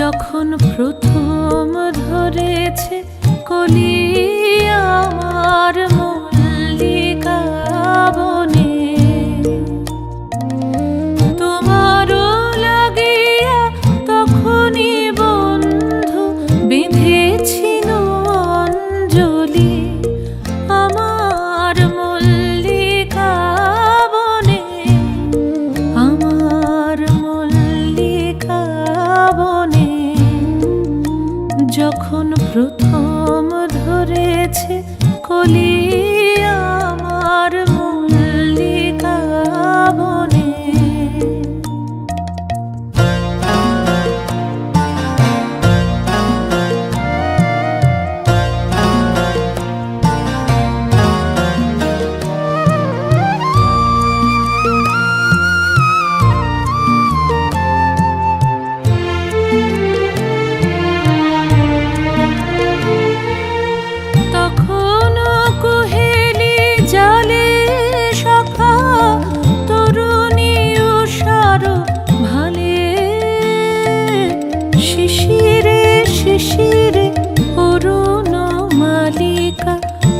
যখন প্রথম ধরেছে কলি আমার মল্লিকা বনে, তোমারও লাগিয়া তখনই বন্ধু বেঁধেছিল অঞ্জলি আমার মল্লিকা বনে, আমার মল্লিকা বনে। যখন প্রথম ধরেছে কলি আমার মল্লিকা বনে। শিশিরে অরুণ মালিকা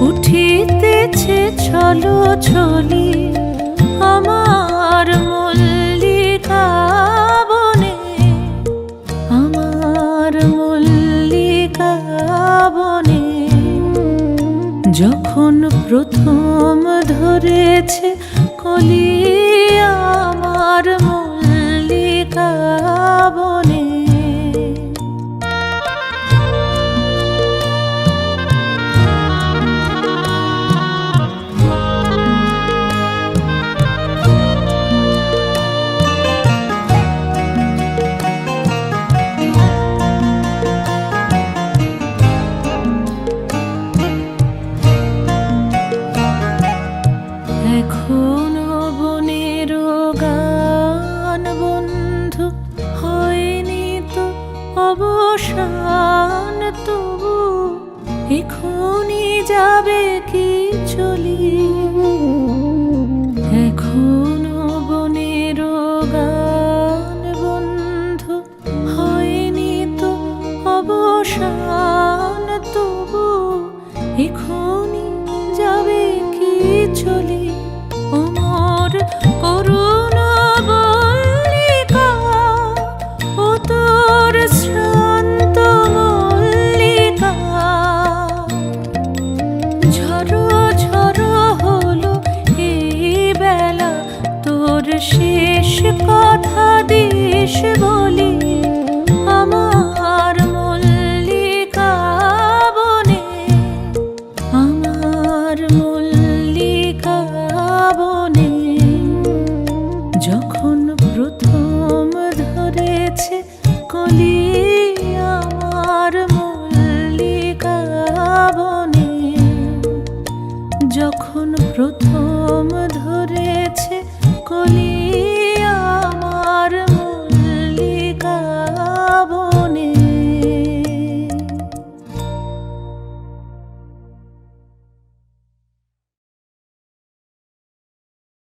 উঠিতেছে ছলো ছলি আমার মল্লিকা বনে, আমার মল্লিকা বনে। যখন প্রথম ধরেছে কলি আমার মল্লিকা বনে। এখনো বনের গান বন্ধু হয়নি তো অবসান, তবু এখনই যাবে কি চলি। এখনো বনের গান বন্ধু হয়নি তো অবসান, তবু এখনই যাবে কি চলি। ওমর করুণ মল্লিকা ও তোর শ্রান্ত মল্লিকা, ঝড়ো ঝড়ো হলো এই বেলা, তোর শেষ কথা দিস বলি আমার মল্লিকা বনে, আমার মল্লিকা বনে। যখন প্রথম ধরেছে কলি